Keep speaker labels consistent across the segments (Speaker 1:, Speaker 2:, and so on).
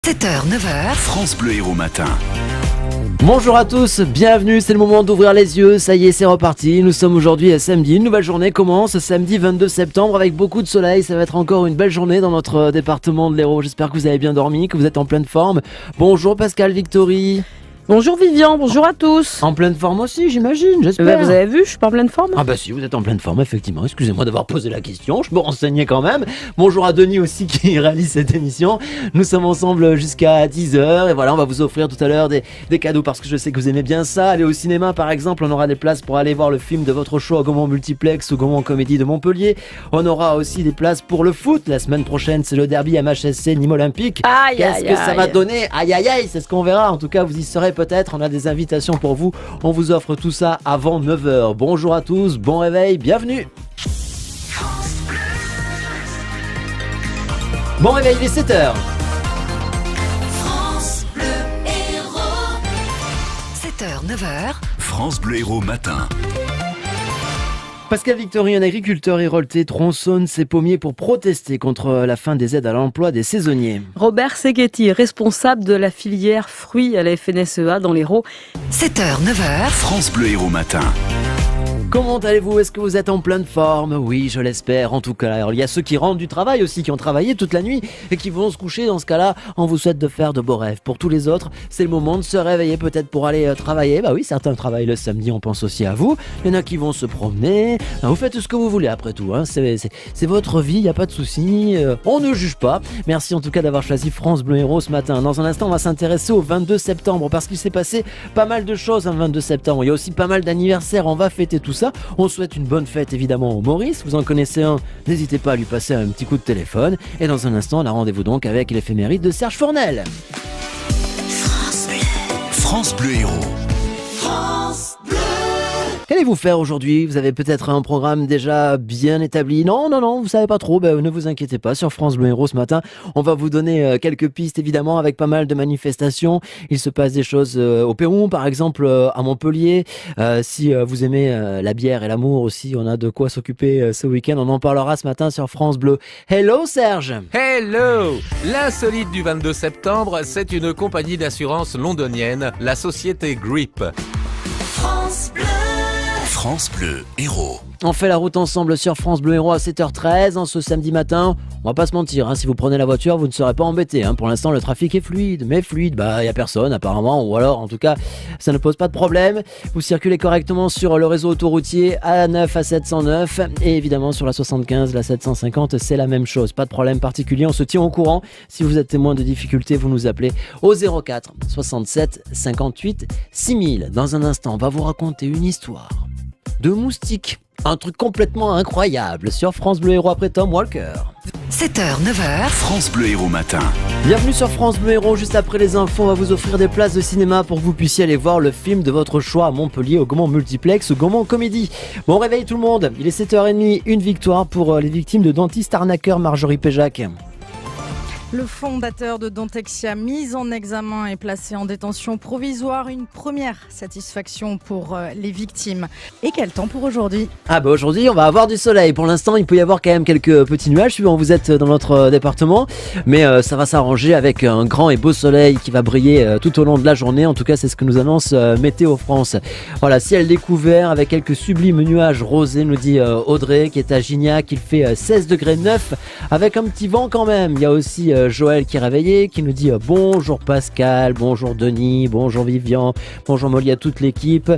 Speaker 1: 7h, 9h.
Speaker 2: France Bleu Héros Matin.
Speaker 3: Bonjour à tous, bienvenue, c'est le moment d'ouvrir les yeux, ça y est, c'est reparti. Nous sommes aujourd'hui samedi, une nouvelle journée commence, samedi 22 septembre avec beaucoup de soleil. Ça va être encore une belle journée dans notre département de l'Hérault. J'espère que vous avez bien dormi, que vous êtes en pleine forme. Bonjour Pascal Victory.
Speaker 4: Bonjour Vivian, bonjour à tous.
Speaker 3: En pleine forme aussi, j'imagine, j'espère.
Speaker 4: Vous avez vu, je suis pas en pleine forme.
Speaker 3: Ah bah si, vous êtes en pleine forme, effectivement. Excusez-moi d'avoir posé la question, je me renseignais quand même. Bonjour à Denis aussi qui réalise cette émission. Nous sommes ensemble jusqu'à 10h et voilà, on va vous offrir tout à l'heure des cadeaux parce que je sais que vous aimez bien ça. Aller au cinéma par exemple, on aura des places pour aller voir le film de votre choix au Gaumont Multiplex ou Gaumont Comédie de Montpellier. On aura aussi des places pour le foot. La semaine prochaine, c'est le derby MHSC Nîmes Olympique. Qu'est-ce que ça va donner? Aïe aïe aïe, c'est ce qu'on verra. En tout cas, vous y serez peut-être. On a des invitations pour vous. On vous offre tout ça avant 9h. Bonjour à tous, bon réveil, bienvenue. Bon réveil, il est 7h.
Speaker 1: France Bleu Héros. 7h, 9h.
Speaker 2: France Bleu Héros Matin.
Speaker 3: Pascal Victory, un agriculteur héroltais, tronçonne ses pommiers pour protester contre la fin des aides à l'emploi des saisonniers.
Speaker 4: Robert Seghetti, responsable de la filière fruits à la FNSEA dans l'Hérault.
Speaker 1: 7h, 9h.
Speaker 2: France Bleu Héros Matin.
Speaker 3: Comment allez-vous? Est-ce que vous êtes en pleine forme? Oui, je l'espère. En tout cas, alors, il y a ceux qui rentrent du travail aussi, qui ont travaillé toute la nuit et qui vont se coucher. Dans ce cas-là, on vous souhaite de faire de beaux rêves. Pour tous les autres, c'est le moment de se réveiller peut-être pour aller travailler. Bah oui, certains travaillent le samedi, on pense aussi à vous. Il y en a qui vont se promener. Vous faites ce que vous voulez après tout, hein. C'est votre vie, il n'y a pas de souci. On ne juge pas. Merci en tout cas d'avoir choisi France Bleu Héros ce matin. Dans un instant, on va s'intéresser au 22 septembre parce qu'il s'est passé pas mal de choses le 22 septembre. Il y a aussi pas mal d'anniversaires. On va fêter tout ça. On souhaite une bonne fête évidemment au Maurice. Vous en connaissez un, n'hésitez pas à lui passer un petit coup de téléphone. Et dans un instant, on a rendez-vous donc avec l'éphéméride de Serge Fournel.
Speaker 2: France Bleu Héros.
Speaker 3: Qu'allez-vous faire aujourd'hui? Vous avez peut-être un programme déjà bien établi. Non, vous savez pas trop. Ne vous inquiétez pas. Sur France Bleu Héros ce matin, on va vous donner quelques pistes évidemment avec pas mal de manifestations. Il se passe des choses au Perron, par exemple à Montpellier. Si vous aimez la bière et l'amour aussi, on a de quoi s'occuper ce week-end. On en parlera ce matin sur France Bleu. Hello Serge.
Speaker 5: Hello! L'insolite du 22 septembre, c'est une compagnie d'assurance londonienne, la société Grip.
Speaker 2: France Bleu Héros.
Speaker 3: On fait la route ensemble sur France Bleu Héros à 7h13 en ce samedi matin. On va pas se mentir, si vous prenez la voiture, vous ne serez pas embêté. Pour l'instant, le trafic est fluide, mais fluide, il y a personne apparemment, ou alors en tout cas, ça ne pose pas de problème. Vous circulez correctement sur le réseau autoroutier A9 à 709 et évidemment sur la 75, la 750, c'est la même chose. Pas de problème particulier, on se tient au courant. Si vous êtes témoin de difficultés, vous nous appelez au 04 67 58 6000. Dans un instant, on va vous raconter une histoire de moustiques. Un truc complètement incroyable sur France Bleu Héros après Tom Walker.
Speaker 1: 7h, 9h.
Speaker 2: France Bleu Héros Matin.
Speaker 3: Bienvenue sur France Bleu Héros. Juste après les infos, on va vous offrir des places de cinéma pour que vous puissiez aller voir le film de votre choix à Montpellier au Gaumont Multiplex ou Gaumont Comédie. Bon réveil tout le monde. Il est 7h30. Une victoire pour les victimes de dentiste arnaqueur Marjorie Péjac.
Speaker 6: Le fondateur de Dentexia, mis en examen et placé en détention provisoire. Une première satisfaction pour les victimes. Et quel temps pour aujourd'hui?
Speaker 3: Aujourd'hui, on va avoir du soleil. Pour l'instant, il peut y avoir quand même quelques petits nuages suivant où vous êtes dans notre département. Mais ça va s'arranger avec un grand et beau soleil qui va briller tout au long de la journée. En tout cas, c'est ce que nous annonce Météo France. Voilà, ciel découvert avec quelques sublimes nuages rosés, nous dit Audrey qui est à Gignac. Il fait 16 degrés 9 avec un petit vent quand même. Il y a aussi Joël qui est réveillé, qui nous dit bonjour Pascal, bonjour Denis, bonjour Vivian, bonjour Molly à toute l'équipe.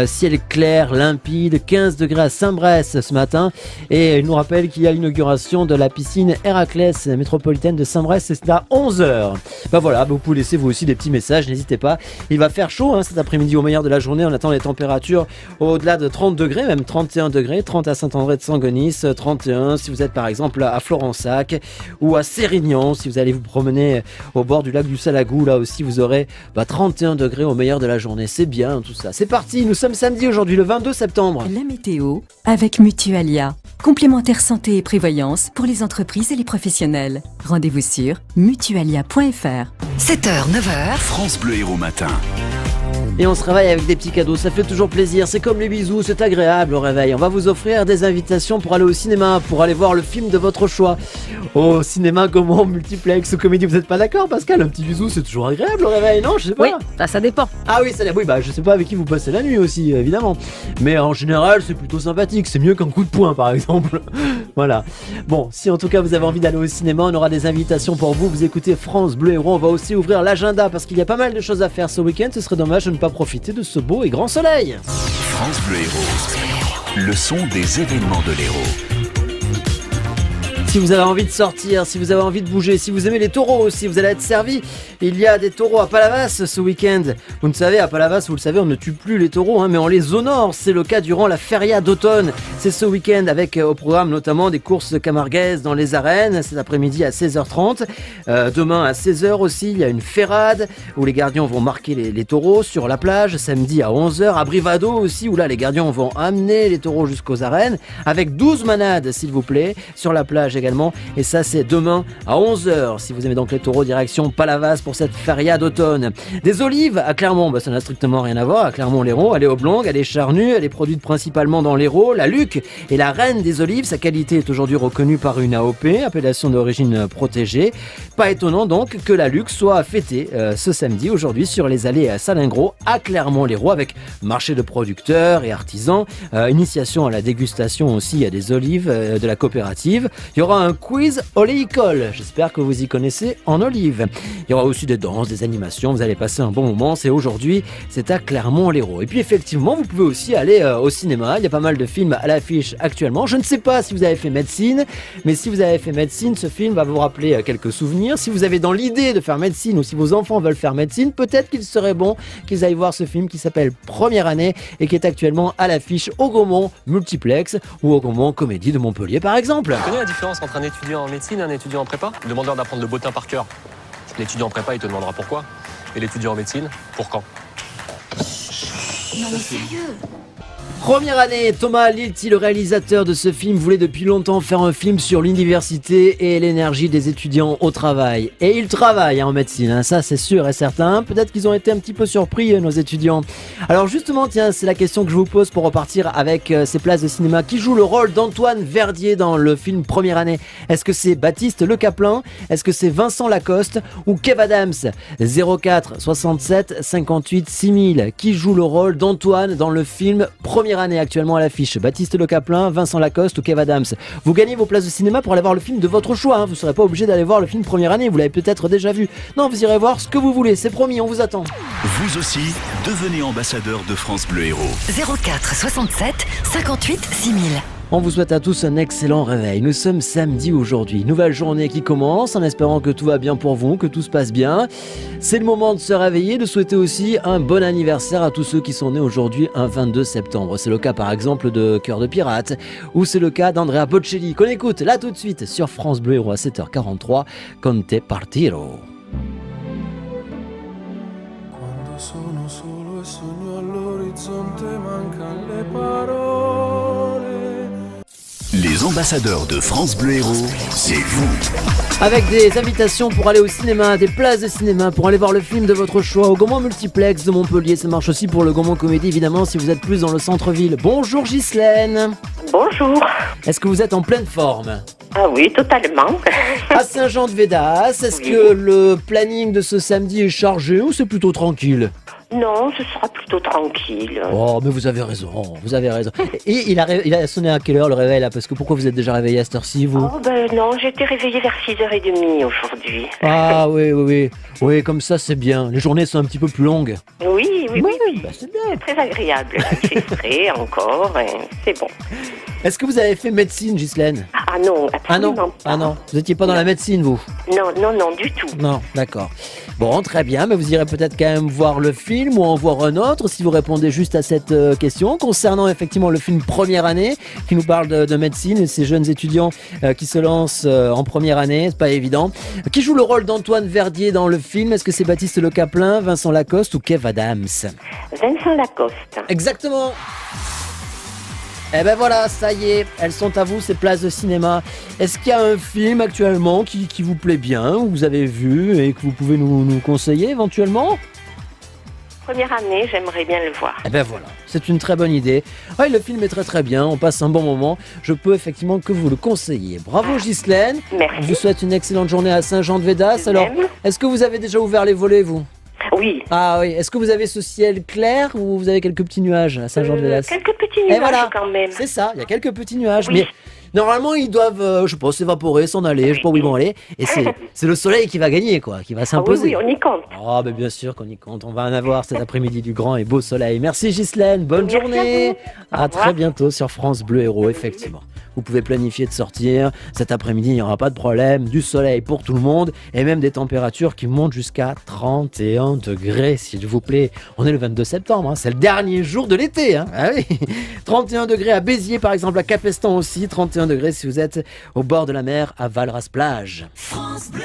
Speaker 3: Ciel clair, limpide, 15 degrés à Saint-Bresse ce matin. Et il nous rappelle qu'il y a l'inauguration de la piscine Héraclès métropolitaine de Saint-Bresse, c'est à 11h. Voilà, vous pouvez laisser vous aussi des petits messages, n'hésitez pas. Il va faire chaud cet après-midi au meilleur de la journée. On attend les températures au-delà de 30 degrés, même 31 degrés, 30 à Saint-André-de-Sangonis, 31 si vous êtes par exemple à Florensac ou à Sérignan. Si vous allez vous promener au bord du lac du Salagou, là aussi vous aurez 31 degrés au meilleur de la journée. C'est bien tout ça. C'est parti, nous sommes samedi aujourd'hui, le 22 septembre.
Speaker 7: La météo avec Mutualia. Complémentaire santé et prévoyance pour les entreprises et les professionnels. Rendez-vous sur mutualia.fr.
Speaker 1: 7h, 9h.
Speaker 2: France Bleu Héros Matin.
Speaker 3: Et on se réveille avec des petits cadeaux, ça fait toujours plaisir, c'est comme les bisous, c'est agréable au réveil. On va vous offrir des invitations pour aller au cinéma, pour aller voir le film de votre choix. Au cinéma, comment, multiplex, comédie, vous n'êtes pas d'accord Pascal? Un petit bisou c'est toujours agréable au réveil, non? Je sais pas.
Speaker 4: Oui, ça dépend.
Speaker 3: Ah oui, je sais pas avec qui vous passez la nuit aussi, évidemment. Mais en général c'est plutôt sympathique, c'est mieux qu'un coup de poing par exemple. Voilà. Bon, si en tout cas vous avez envie d'aller au cinéma, on aura des invitations pour vous. Vous écoutez France Bleu Héros, on va aussi ouvrir l'agenda parce qu'il y a pas mal de choses à faire ce week-end. Ce serait dommage de ne pas profiter de ce beau et grand soleil.
Speaker 2: France Bleu Héros. Le son des événements de l'Hérault.
Speaker 3: Si vous avez envie de sortir, si vous avez envie de bouger, si vous aimez les taureaux aussi, vous allez être servi. Il y a des taureaux à Palavas ce week-end. Vous ne savez, à Palavas, vous le savez, on ne tue plus les taureaux, mais on les honore. C'est le cas durant la feria d'automne. C'est ce week-end avec au programme notamment des courses camarguaises dans les arènes. Cet après-midi à 16h30. Demain à 16h aussi, il y a une ferrade où les gardiens vont marquer les taureaux sur la plage. Samedi à 11h à Brivado aussi, où là les gardiens vont amener les taureaux jusqu'aux arènes avec 12 manades, s'il vous plaît, sur la plage également. Et ça, c'est demain à 11h. Si vous aimez donc les taureaux, direction Palavas pour cette feria d'automne. Des olives à Clermont, ça n'a strictement rien à voir. À Clermont-Lérault, elle est oblongue, elle est charnue, elle est produite principalement dans l'Hérault. La Luc est la reine des olives. Sa qualité est aujourd'hui reconnue par une AOP, appellation d'origine protégée. Pas étonnant donc que la Luc soit fêtée ce samedi, aujourd'hui, sur les allées à Salingros, à Clermont-Lérault, avec marché de producteurs et artisans, initiation à la dégustation aussi des olives de la coopérative. Il y aura un quiz oléicole. J'espère que vous y connaissez en olive. Il y aura aussi des danses, des animations. Vous allez passer un bon moment. C'est aujourd'hui, c'est à Clermont-Lérault. Et puis effectivement, vous pouvez aussi aller au cinéma. Il y a pas mal de films à l'affiche actuellement. Je ne sais pas si vous avez fait médecine, mais si vous avez fait médecine, ce film va vous rappeler quelques souvenirs. Si vous avez dans l'idée de faire médecine ou si vos enfants veulent faire médecine, peut-être qu'il serait bon qu'ils aillent voir ce film qui s'appelle Première année et qui est actuellement à l'affiche au Gaumont Multiplex ou au Gaumont Comédie de Montpellier par exemple.
Speaker 8: Tu connais la différence entre un étudiant en médecine et un étudiant en prépa? Le demandeur d'apprendre le bottin par cœur. L'étudiant en prépa, il te demandera pourquoi. Et l'étudiant en médecine, pour quand.
Speaker 1: Non mais sérieux.
Speaker 3: Première année, Thomas Lilti, le réalisateur de ce film, voulait depuis longtemps faire un film sur l'université et l'énergie des étudiants au travail. Et il travaille en médecine, ça c'est sûr et certain. Peut-être qu'ils ont été un petit peu surpris, nos étudiants. Alors justement, tiens, c'est la question que je vous pose pour repartir avec ces places de cinéma. Qui joue le rôle d'Antoine Verdier dans le film Première année? Est-ce que c'est Baptiste Le Caplin? Est-ce que c'est Vincent Lacoste? Ou Kev Adams? 04 67 58 6000. Qui joue le rôle d'Antoine dans le film Première année actuellement à l'affiche? Baptiste Le Caplin, Vincent Lacoste ou Kev Adams? Vous gagnez vos places de cinéma pour aller voir le film de votre choix. Vous ne serez pas obligé d'aller voir le film Première année. Vous l'avez peut-être déjà vu. Non, vous irez voir ce que vous voulez. C'est promis, on vous attend.
Speaker 2: Vous aussi, devenez ambassadeur de France Bleu Héros.
Speaker 1: 04 67 58 6000.
Speaker 3: On vous souhaite à tous un excellent réveil. Nous sommes samedi aujourd'hui. Nouvelle journée qui commence en espérant que tout va bien pour vous, que tout se passe bien. C'est le moment de se réveiller, de souhaiter aussi un bon anniversaire à tous ceux qui sont nés aujourd'hui un 22 septembre. C'est le cas par exemple de Cœur de Pirate ou c'est le cas d'Andrea Bocelli qu'on écoute là tout de suite sur France Bleu Héros à 7h43. Conte partiro.
Speaker 9: Quando sono solo e sogno all'orizzonte mancan le parole.
Speaker 2: Les ambassadeurs de France Bleu Héros, c'est vous.
Speaker 3: Avec des invitations pour aller au cinéma, des places de cinéma pour aller voir le film de votre choix au Gaumont Multiplex de Montpellier. Ça marche aussi pour le Gaumont Comédie évidemment si vous êtes plus dans le centre-ville. Bonjour Ghislaine.
Speaker 10: Bonjour.
Speaker 3: Est-ce que vous êtes en pleine forme?
Speaker 10: Ah oui, totalement.
Speaker 3: À Saint-Jean-de-Védas, est-ce
Speaker 10: Oui.
Speaker 3: que le planning de ce samedi est chargé ou c'est plutôt tranquille?
Speaker 10: Non, ce sera plutôt tranquille.
Speaker 3: Oh, mais vous avez raison, vous avez raison. Et il a sonné à quelle heure le réveil là? Parce que pourquoi vous êtes déjà réveillé à cette heure-ci, vous?
Speaker 10: Oh ben non, j'ai été réveillée vers 6h30 aujourd'hui.
Speaker 3: Ah oui, comme ça c'est bien. Les journées sont un petit peu plus longues.
Speaker 10: Oui.
Speaker 3: Bah, c'est bien.
Speaker 10: C'est très agréable. Il fait frais encore, et c'est bon.
Speaker 3: Est-ce que vous avez fait médecine, Ghislaine?
Speaker 10: Ah non, absolument pas.
Speaker 3: Ah non, vous n'étiez pas dans la médecine, vous?
Speaker 10: Non, du tout.
Speaker 3: Non, d'accord. Bon, très bien, mais vous irez peut-être quand même voir le film ou en voir un autre si vous répondez juste à cette question concernant effectivement le film Première année qui nous parle de médecine et ces jeunes étudiants qui se lancent en première année, c'est pas évident. Qui joue le rôle d'Antoine Verdier dans le film? Est-ce que c'est Baptiste Le Caplin, Vincent Lacoste ou Kev Adams?
Speaker 10: Vincent Lacoste.
Speaker 3: Exactement. Eh ben voilà, ça y est, elles sont à vous ces places de cinéma. Est-ce qu'il y a un film actuellement qui vous plaît bien, que vous avez vu et que vous pouvez nous conseiller éventuellement?
Speaker 10: première année, j'aimerais bien le voir.
Speaker 3: Eh ben voilà, c'est une très bonne idée. Ouais, le film est très très bien, on passe un bon moment. Je peux effectivement que vous le conseiller. Bravo Ghislaine.
Speaker 10: Merci.
Speaker 3: On vous souhaite une excellente journée à Saint-Jean-de-Védas.
Speaker 10: De
Speaker 3: Alors,
Speaker 10: même.
Speaker 3: est-ce que vous avez déjà ouvert les volets, vous?
Speaker 10: Oui.
Speaker 3: Ah oui, est-ce que vous avez ce ciel clair ou vous avez quelques petits nuages à Saint-Jean-de-Védas?
Speaker 10: Quelques petits
Speaker 3: Et
Speaker 10: nuages
Speaker 3: voilà,
Speaker 10: quand même.
Speaker 3: c'est ça, il y a quelques petits nuages,
Speaker 10: Oui.
Speaker 3: mais normalement ils doivent, je sais pas, s'évaporer, s'en aller, je sais pas où ils vont aller, et c'est le soleil qui va gagner, quoi, qui va
Speaker 10: Ah oui,
Speaker 3: s'imposer.
Speaker 10: oui, on y compte.
Speaker 3: Oh, ben bien sûr qu'on y compte, on va en avoir cet après-midi du grand et beau soleil. Merci Ghislaine, bonne
Speaker 10: Merci
Speaker 3: journée,
Speaker 10: à vous. Au
Speaker 3: très
Speaker 10: revoir.
Speaker 3: bientôt sur France Bleu Héros, effectivement. Vous pouvez planifier de sortir, cet après-midi il n'y aura pas de problème, du soleil pour tout le monde, et même des températures qui montent jusqu'à 31 degrés, s'il vous plaît. On est le 22 septembre, hein, c'est le dernier jour de l'été. Hein. Ah oui. 31 degrés à Béziers par exemple, à Capestan aussi, 31 degrés si vous êtes au bord de la mer à Valras-Plage.
Speaker 1: France Bleu.